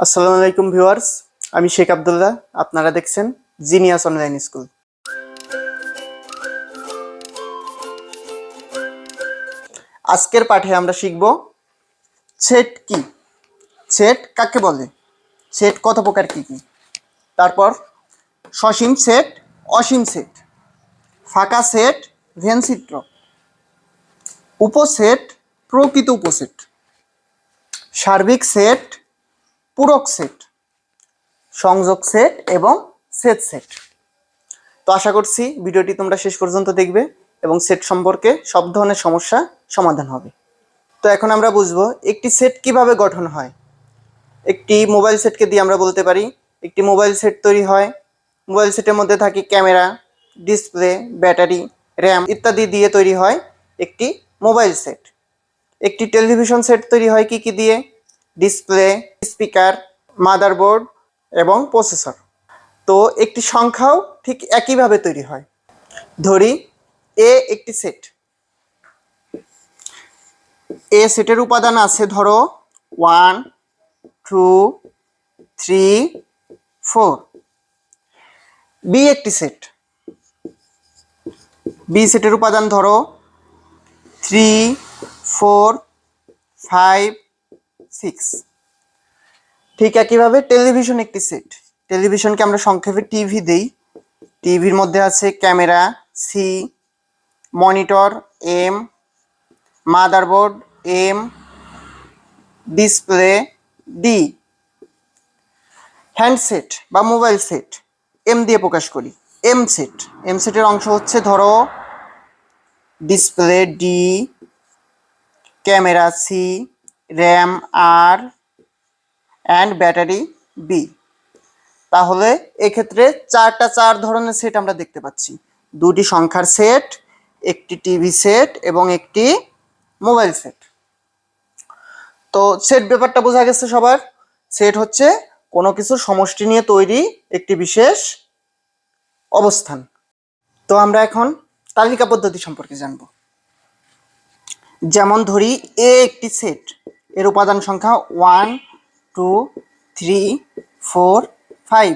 আসসালামু আলাইকুম ভিউয়ার্স, আমি শেখ আব্দুল্লাহ। আপনারা দেখছেন জিনিয়াস অনলাইন স্কুল। আজকের পাঠে আমরা শিখব সেট কি, সেট কাকে বলে, সেট কত প্রকার কি কি, তারপর সসীম সেট, অসীম সেট, ফাঁকা সেট, ভেনচিত্র, উপসেট, প্রকৃত উপসেট, সার্বিক সেট, পূরক সেট, সংযোগ সেট এবং সেট সেট। তো আশা করছি ভিডিওটি তোমরা শেষ পর্যন্ত দেখবে এবং সেট সম্পর্কে সব ধরনের সমস্যা সমাধান হবে। তো এখন আমরা বুঝবো একটি সেট কিভাবে গঠন হয়। একটি মোবাইল সেটকে দিয়ে আমরা বলতে পারি একটি মোবাইল সেট তৈরি হয়। মোবাইল সেটের মধ্যে থাকে ক্যামেরা, ডিসপ্লে, ব্যাটারি, র্যাম ইত্যাদি দিয়ে তৈরি হয় একটি মোবাইল সেট। একটি টেলিভিশন সেট তৈরি হয় কি কি দিয়ে? ডিসপ্লে, স্পিকার, মাদারবোর্ড এবং প্রসেসর। তো একটি সংখ্যাও ঠিক একইভাবে তৈরি হয়। ধরি এ একটি সেট। এ সেটের উপাদান আছে ধরো 1, 2, 3, 4। বি একটি সেট। বি সেটের উপাদান ধরো 3, 4, 5, 6। ঠিক একইভাবে টেলিভিশন একটি সেট। টেলিভিশনকে আমরা সংক্ষেপে টিভি দেই। টিভির মধ্যে আছে camera C, monitor M, motherboard M, display D. Handset বা মোবাইল সেট এম দিয়ে প্রকাশ করি। এম সেট, এম সেটের অংশ হচ্ছে ধরো display D, camera C, RAM আর অ্যান্ড ব্যাটারি বি। তাহলে এক্ষেত্রে চার ধরনের সেট আমরা দেখতে পাচ্ছি। দুটি সংখ্যার সেট, একটি টিভি সেট এবং একটি মোবাইল সেট। তো সেট ব্যাপারটা বোঝা গেছে সবার। সেট হচ্ছে কোনো কিছুর সমষ্টি নিয়ে তৈরি একটি বিশেষ অবস্থান। তো আমরা এখন তালিকা পদ্ধতি সম্পর্কে জানব। যেমন ধরি এ একটি সেট, এর উপাদান সংখ্যা 1, 2, 3, 4, 5।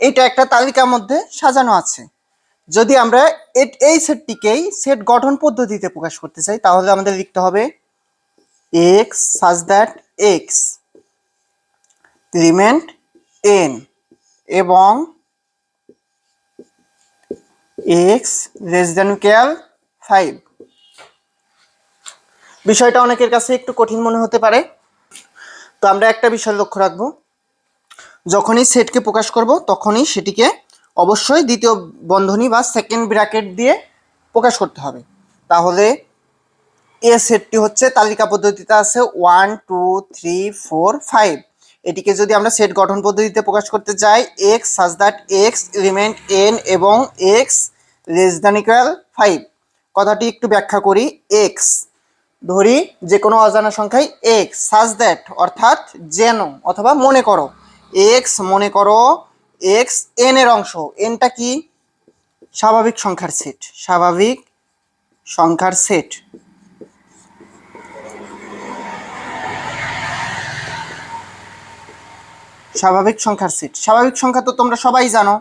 এটা একটা তালিকার মধ্যে সাজানো আছে। যদি আমরা এই সেটটিকেই সেট গঠন পদ্ধতিতে প্রকাশ করতে চাই তাহলে আমাদের লিখতে হবে x such that x element n এবং x less than equal 5। বিষয়টা অনেকের কাছে একটু কঠিন মনে হতে পারে। তো আমরা একটা বিষয় লক্ষ্য রাখবো, যখনই সেটকে প্রকাশ করব তখনই সেটিকে অবশ্যই দ্বিতীয় বন্ধনী বা সেকেন্ড ব্র্যাকেট দিয়ে প্রকাশ করতে হবে। তাহলে এ সেটটি হচ্ছে তালিকা পদ্ধতিতে আছে 1, 2, 3, 4, 5। এটিকে যদি আমরা সেট গঠন পদ্ধতিতে প্রকাশ করতে চাই x such that x element n এবং x less than equal 5। কথাটি একটু ব্যাখ্যা করি। x ধরি যে কোনো অজানা সংখ্যায় x such that অর্থাৎ যেন অথবা মনে করো, x মনে করো x n এর অংশ। nটা কি? স্বাভাবিক সংখ্যার সেট। স্বাভাবিক সংখ্যার সেট। স্বাভাবিক সংখ্যার সেট। স্বাভাবিক সংখ্যা তো তোমরা সবাই জানো,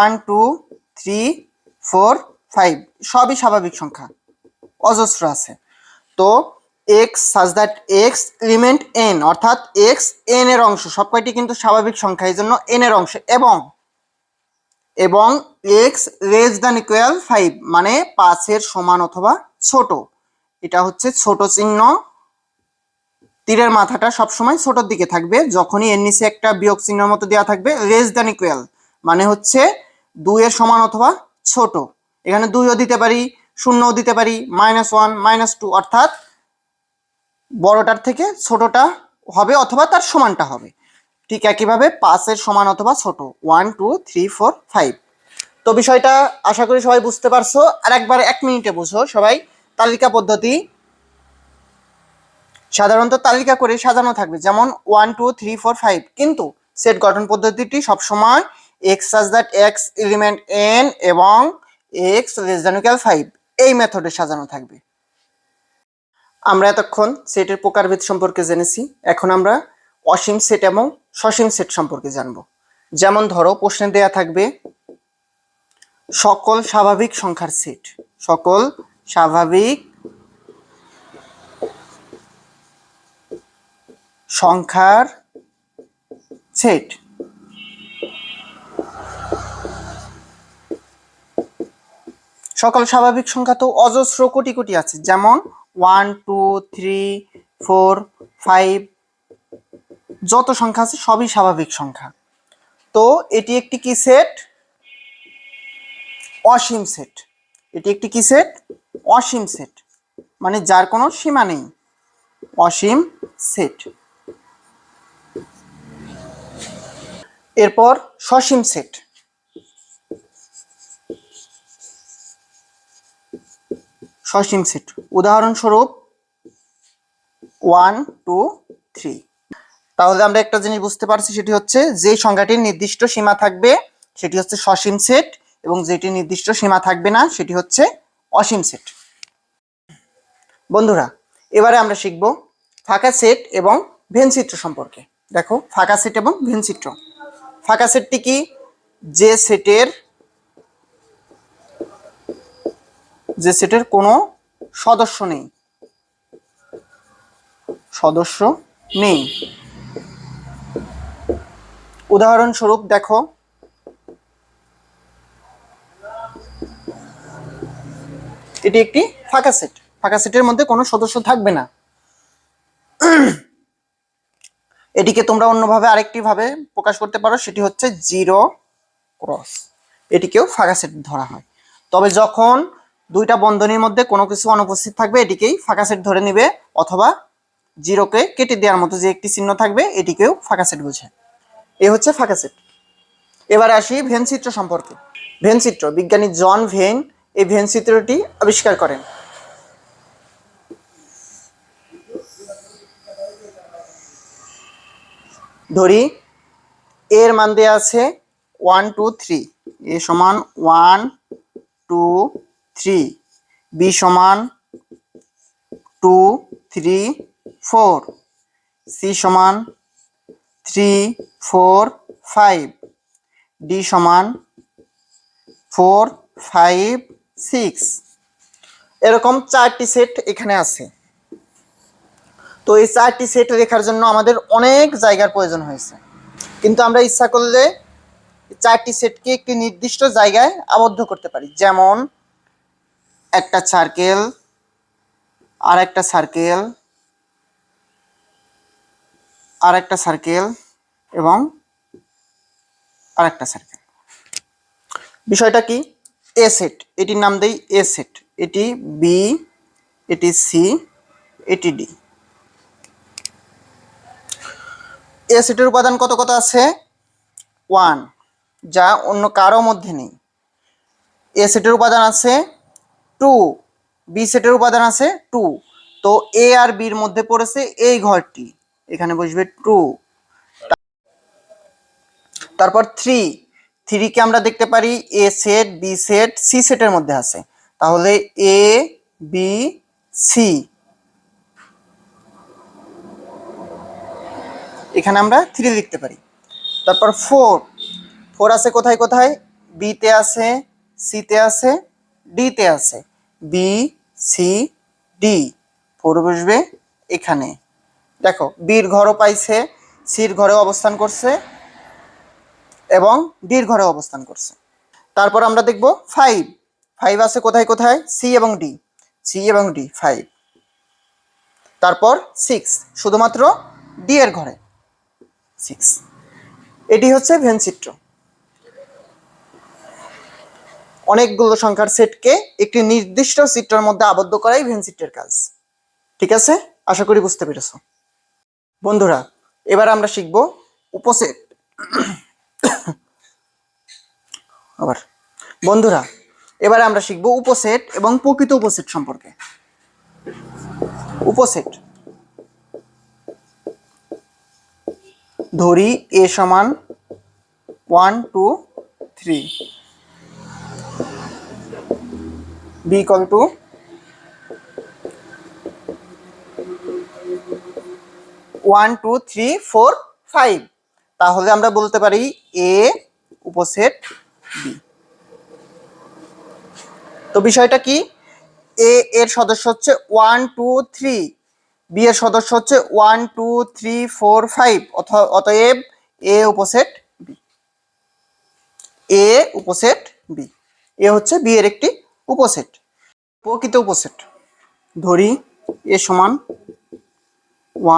1, 2, 3, 4, 5 সবই স্বাভাবিক সংখ্যা, অজস্র আছে। তো x such that x element n অর্থাৎ x n এর অংশ, সব কয়টি কিন্তু স্বাভাবিক সংখ্যা, এই জন্য n এর অংশ, এবং x less than equal 5 মানে 5 এর সমান অথবা ছোট। এটা হচ্ছে ছোট চিহ্ন। তীরের মাথাটা সবসময় ছোটোর দিকে থাকবে। যখনই এর নিচে একটা বিয়োগ চিহ্নের মতো দেওয়া থাকবে লেস দ্যান ইকুয়াল মানে হচ্ছে 2 এর সমান অথবা ছোট। এখানে 2ও দিতে পারি, 0ও দিতে পারি, -1, -2 অর্থাৎ বড়টার থেকে ছোটটা হবে অথবা তার সমানটা হবে। ঠিক একইভাবে 5 এর সমান অথবা ছোট 1, 2, 3, 4, 5। তো বিষয়টা আশা করি সবাই বুঝতে পারছো। আর একবার 1 মিনিটে বুঝো সবাই। তালিকা পদ্ধতি সাধারণত তালিকা করে সাজানো থাকবে, যেমন 1, 2, 3, 4, 5। কিন্তু সেট গঠন পদ্ধতিটি সবসময় x such that x element n এবং x less than equal 5 এই মেথডে সাজানো থাকবে। আমরা এতক্ষণ সেটের প্রকারভেদ সম্পর্কে জেনেছি, এখন আমরা অসীম সেট এবং সসীম সেট সম্পর্কে জানব। যেমন ধরো প্রশ্নে দেয়া থাকবে সকল স্বাভাবিক সংখ্যার সেট, সকল স্বাভাবিক সংখ্যার সেট। সকল স্বাভাবিক সংখ্যা তো অজস্র কোটি কোটি আছে, যেমন 1 2 3 4 5, যত সংখ্যা আছে সবই স্বাভাবিক সংখ্যা। তো এটি একটি কি সেট? অসীম সেট। এটি একটি কি সেট? অসীম সেট, মানে যার কোনো সীমা নেই, অসীম সেট। এরপর সসীম সেট। সসীম সেট উদাহরণস্বরূপ 1 2 3। তাহলে আমরা একটা জিনিস বুঝতে পারছি, সেটি হচ্ছে যে সংখ্যাটির নির্দিষ্ট সীমা থাকবে সেটি হচ্ছে সসীম সেট, এবং যেটি নির্দিষ্ট সীমা থাকবে না সেটি হচ্ছে অসীম সেট। বন্ধুরা, এবারে আমরা শিখব ফাঁকা সেট এবং ভেনচিত্র সম্পর্কে। দেখো, ফাঁকা সেট এবং ভেনচিত্র। ফাঁকা সেটটি কি? যে সেটের কোনো সদস্য নেই, সদস্য নেই। উদাহরণস্বরূপ দেখো, এটি একটি ফাঁকা সেট। ফাঁকা সেটের মধ্যে কোনো সদস্য থাকবে না। এটিকে তোমরা অন্যভাবে আরেকটি ভাবে প্রকাশ করতে পারো, সেটি হচ্ছে জিরো ক্রস। এটিকেও ফাঁকা সেট ধরা হয়। তবে যখন দুইটা বন্ধনীর মধ্যে কোনো কিছু অনুপস্থিত থাকবে এটিকেই ফাঁকা সেট ধরে নিবে, অথবা জিরোকে কেটে দেওয়ার মতো যে একটি চিহ্ন থাকবে এটিকেও ফাঁকা সেট বোঝায়। এ হচ্ছে ফাঁকা সেট। এবার আসি ভেনচিত্র সম্পর্কে। ভেনচিত্র, বিজ্ঞানী জন ভেন এই ভেনচিত্রটি আবিষ্কার করেন। ধরি এর মান দেয়া আছে 1 2 3, এ সমান 1 2 3, বি সমান 2 3 4, সি সমান 3 4 5, ডি সমান 4 5 6। এরকম 4টি সেট এখানে আছে। তো এই 4টি সেট লেখার জন্য আমাদের অনেক জায়গার প্রয়োজন হয়েছে, কিন্তু আমরা ইচ্ছা করলে 4টি সেটকে একটি নির্দিষ্ট জায়গায় আবদ্ধ করতে পারি। যেমন একটা সার্কেল, আর একটা সার্কেল, আর একটা সার্কেল, এবং আর একটা সার্কেল। বিষয়টা কি? এ সেট, এটির নাম দেই এ সেট। এটি বি, এটি সি, এটি ডি। এ সেটের উপাদান কত কত আছে? 1, যা অন্য কারো মধ্যে নেই। এ সেটের উপাদান আছে 2, বি সেটের উপাদান আছে 2। তো এ আর বির মধ্যে পড়েছে এই ঘরটি, এখানে বসবে 2। তারপর 3 কে আমরা দেখতে পারি এ সেট, বি সেট, সি সেটের মধ্যে আছে। তাহলে এ বি সি, এখানে আমরা 3 লিখতে পারি। তারপর 4 আছে কোথায় কোথায়? বি তে আছে, সি তে আছে, ডি তে আছে। বি সি ডি, 4 বসবে এখানে। দেখো, বির ঘরও পাইছে, সির ঘরে অবস্থান করছে, এবং ডির ঘরে অবস্থান করছে। তারপর আমরা দেখব 5 আছে কোথায় কোথায়? সি এবং ডি, সি এবং ডি 5। তারপর 6 শুধুমাত্র ডি এর ঘরে, 6। এটি হচ্ছে ভেনচিত্র। অনেকগুলো সংখ্যার সেটকে একটি নির্দিষ্ট চিত্রের মধ্যে আবদ্ধ করাই ভেনচিত্রের কাজ। ঠিক আছে? আশা করি বুঝতে পেরেছো। বন্ধুরা, এবার আমরা শিখব উপসেট। আবার বন্ধুরা, এবারে আমরা শিখব উপসেট এবং প্রকৃত উপসেট সম্পর্কে। উপসেট, ধরি এ সমান 1 2 3, বি ইকুয়াল টু 1 2 3 4 5, তাহলে আমরা বলতে পারি এ উপসেট বি। তো বিষয়টা কি, এ এর সদস্য হচ্ছে 1 2 3, বি এর সদস্য হচ্ছে 1 2 3 4 5, অতএব এ উপসেট বি। এ উপসেট বি, এ হচ্ছে বি এর একটি উপসেট, প্রকৃত উপসেট। ধরি এ সমান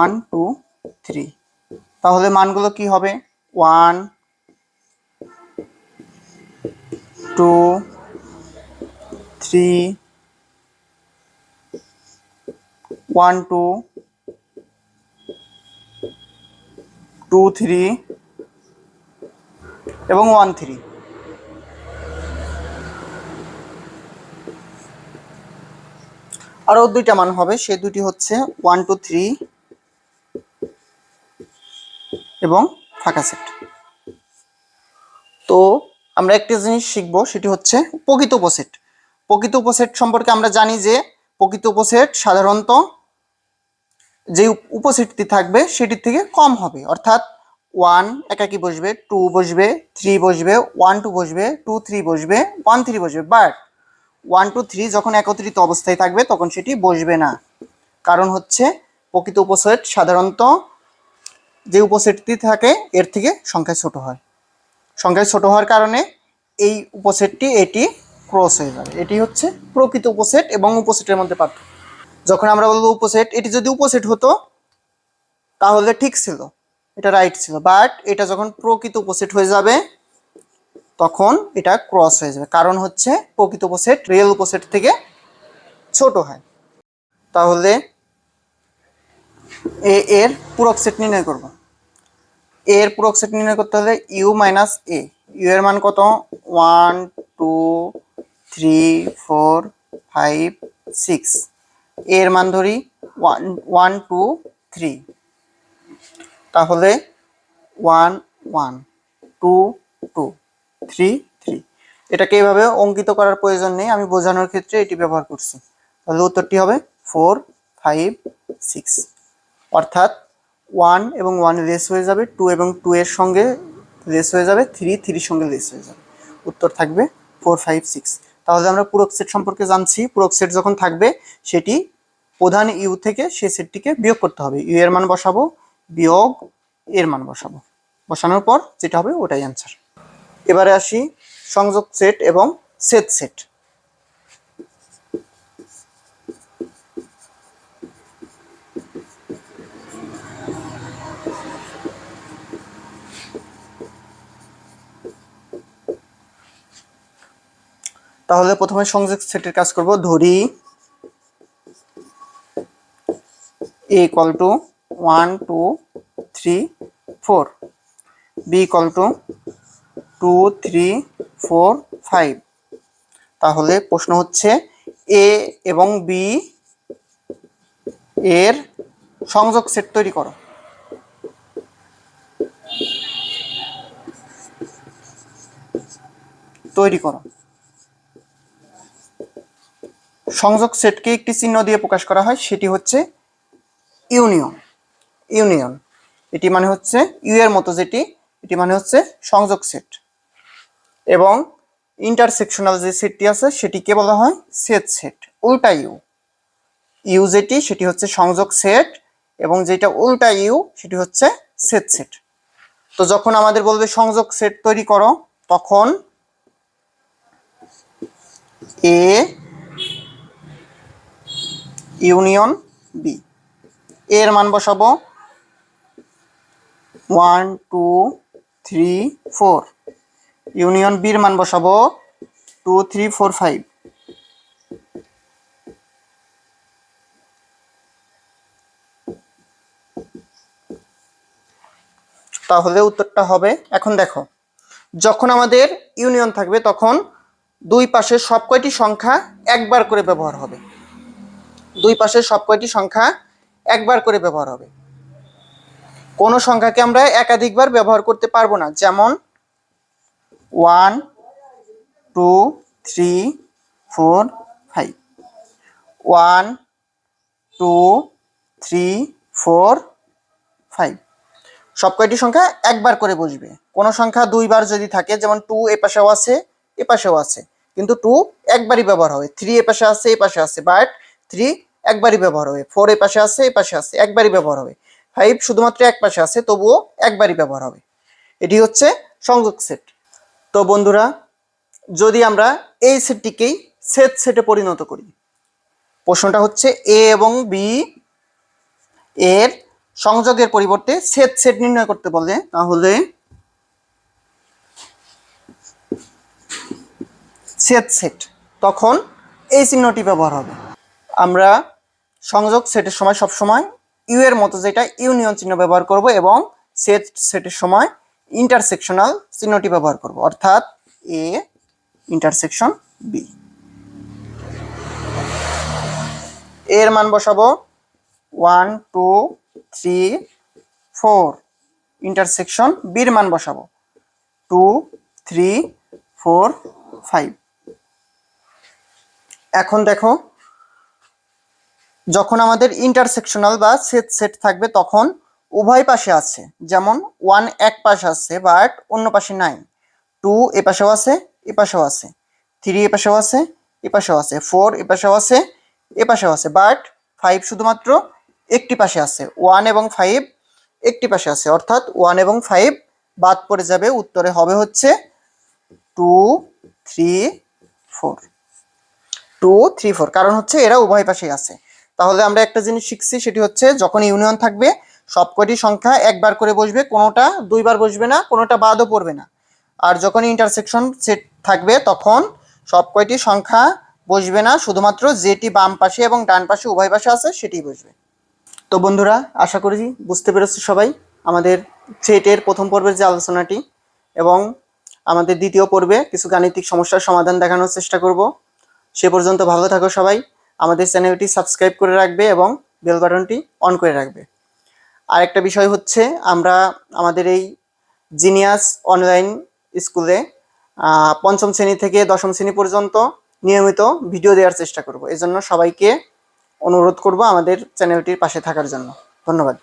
1 2 3, তাহলে মানগুলো কি হবে, 1 2 3 1 2 2 3 এবং 1 3। আরও দুইটা মান হবে, সে দুটি হচ্ছে 1 2 3 এবং ফাঁকা সেট। তো আমরা একটা জিনিস শিখব, সেটি হচ্ছে প্রকৃত উপসেট। প্রকৃত উপসেট সম্পর্কে আমরা জানি যে প্রকৃত উপসেট সাধারণত যে উপসেটটি থাকবে সেটির থেকে কম হবে, অর্থাৎ 1 একাকি বসবে, 2 বসবে, 3 বসবে, 1 2 বসবে, 2 3 বসবে, 1 3 বসবে, বাট 1 2 3 যখন একত্রিত অবস্থায় থাকবে তখন সেটি বসবে না। কারণ হচ্ছে প্রকৃত উপসেট সাধারণত যে উপসেটটি থাকে এর থেকে সংখ্যায় ছোট হয়, সংখ্যায় ছোট হওয়ার কারণে এই উপসেটটি এটি ক্রস হয়ে যাবে। এটি হচ্ছে প্রকৃত উপসেট এবং উপসেটের মধ্যে পার্থক্য। যখন আমরা বলবো উপসেট, এটি যদি উপসেট হতো তাহলে ঠিক ছিল, এটা রাইট ছিল, বাট এটা যখন প্রকৃত উপসেট হয়ে যাবে তখন এটা ক্রস হয়ে যাবে, কারণ হচ্ছে প্রকৃত উপসেট রিয়েল উপসেট থেকে ছোট হয়। তাহলে এ এর পূরক সেট নির্ণয় করব। এর পূরক সেট নির্ণয় করতে হলে ইউ মাইনাস এ, ইউ এর মান কত, 1 2 3 4 5 6, এর মান ধরি 1 2 3, তাহলে 1 1 2 2 3 3। এটাকে এইভাবে অঙ্কিত করার প্রয়োজন নেই, আমি বোঝানোর ক্ষেত্রে এটি ব্যবহার করছি। তাহলে উত্তরটি হবে 4 5 6, অর্থাৎ 1 এবং 1 লেস হয়ে যাবে, 2 এবং 2 এর সঙ্গে লেস হয়ে যাবে, 3 3 সঙ্গে লেস হয়ে যাবে, উত্তর থাকবে 4 5 6। তাহলে আমরা পূরক সেট সম্পর্কে জানছি। পূরক সেট যখন থাকবে সেটি প্রধান ইউ থেকে সেই সেটটিকে বিয়োগ করতে হবে, ইউ এর মান বসাবো বিয়োগ এর মান বসাবো, বসানোর পর যেটা হবে ওটাই অ্যান্সার। এবারে আসি সংযোগ সেট এবং ছেদ সেট। তাহলে প্রথমে সংযোগ সেটের কাজ করব। ধরি a equal to 1 2 3 4, b equal to 2 3 4 5। তাহলে প্রশ্ন হচ্ছে a এবং b এর সংযোগ সেট তৈরি করো। সংযোগ সেটকে একটি চিহ্ন দিয়ে প্রকাশ করা হয়, সেটি হচ্ছে ইউনিয়ন। ইউনিয়ন এটি মানে হচ্ছে ইউ এর মতো যেটি, এটি মানে হচ্ছে সংযোগ সেট। এবং ইন্টারসেকশনাল যে সেটটি আছে সেটিকে বলা হয় ছেদ সেট। উল্টা ইউ, ইউ যেটি সেটি হচ্ছে সংযোগ সেট এবং যেটা উল্টা ইউ সেটি হচ্ছে ছেদ সেট। তো যখন আমাদের বলবে সংযোগ সেট তৈরি করো, তখন এ ইউনিয়ন বি, এর মান বসাবো 1 2 3 4, ইউনিয়ন বির মান বসাবো 2 3 4 5। তাহলে উত্তরটা হবে, এখন দেখো, যখন আমাদের ইউনিয়ন থাকবে তখন দুই পাশের সব কয়টি সংখ্যা একবার করে ব্যবহার হবে, দুই পাশের সব কয়টি সংখ্যা একবার করে ব্যবহার হবে। কোন সংখ্যাকে আমরা একাধিকবার ব্যবহার করতে পারবো না, যেমন 1 2 3 4 5, 1 2 3 4 5। সব কয়টি সংখ্যা একবার করে বসবে। কোনো সংখ্যা দুইবার যদি থাকে, যেমন 2 এ পাশেও আছে এ পাশেও আছে, কিন্তু 2 একবারই ব্যবহার হবে। 3 এ পাশে আছে এ পাশে আছে, বাট 3 একবারই ব্যবহার হবে। 4 এ পাশে আছে এ পাশে আছে, একবারই ব্যবহার হবে। 5 শুধুমাত্র এক পাশে আছে, তবুও একবারই ব্যবহার হবে। এটি হচ্ছে সংযোগ সেট। তো বন্ধুরা, যদি আমরা এই সেটটিকেই ছেদ সেটে পরিণত করি, প্রশ্নটা হচ্ছে এ এবং বি এর সংযোগের পরিবর্তে ছেদ সেট নির্ণয় করতে বলে, তাহলে ছেদ সেট, তখন এই চিহ্নটি ব্যবহার হবে। আমরা সংযোগ সেটের সময় সবসময় ইউ এর মতো যেটা ইউনিয়ন চিহ্ন ব্যবহার করব, এবং ছেদ সেটের সময় ইন্টারসেকশনাল চিহ্নটি ব্যবহার করব, অর্থাৎ এ ইন্টারসেকশন বি। এর মান বসাবো 1 2 3 4, ইন্টারসেকশন বির মান বসাবো 2 3 4 5। এখন দেখো, যখন আমাদের ইন্টারসেকশনাল বা ছেদ সেট থাকবে তখন উভয় পাশে আছে, যেমন 1 এক পাশে আছে বাট অন্য পাশে নাই, 2 এ পাশেও আছে এ পাশেও আছে, 3 এ পাশেও আছে এ পাশেও আছে, 4 এ পাশেও আছে এ পাশেও আছে, বাট 5 শুধুমাত্র একটি পাশে আছে। 1 এবং 5 একটি পাশে আছে, অর্থাৎ 1 এবং 5 বাদ পড়ে যাবে। উত্তরে হবে হচ্ছে 2 3 4, 2 3 4, কারণ হচ্ছে এরা উভয় পাশেই আছে। তাহলে আমরা একটা জিনিস শিখছি, সেটি হচ্ছে যখন ইউনিয়ন থাকবে সবকটি সংখ্যা একবার করে বসবে, কোনোটা দুইবার বসবে না, কোনোটা বাদও পড়বে না। আর যখন ইন্টারসেকশন সেট থাকবে তখন সবকটি সংখ্যা বসবে না, শুধুমাত্র যেটি বাম পাশে এবং ডান পাশে উভয় পাশে আছে সেটি বসবে। তো বন্ধুরা, আশা করি বুঝতে পেরেছি সবাই আমাদের সেটের প্রথম পর্বের যে আলোচনাটি, এবং আমাদের দ্বিতীয় পর্বে কিছু গাণিতিক সমস্যার সমাধান দেখানোর চেষ্টা করব। সে পর্যন্ত ভালো থাকো সবাই। আমাদের চ্যানেলটি সাবস্ক্রাইব করে রাখবে এবং বেল বাটনটি অন করে রাখবে। আর একটা বিষয় হচ্ছে, আমরা আমাদের এই জিনিয়াস অনলাইন স্কুলে পঞ্চম শ্রেণী থেকে দশম শ্রেণী পর্যন্ত নিয়মিত ভিডিও দেওয়ার চেষ্টা করব। এজন্য সবাইকে অনুরোধ করব আমাদের চ্যানেলটির পাশে থাকার জন্য। ধন্যবাদ।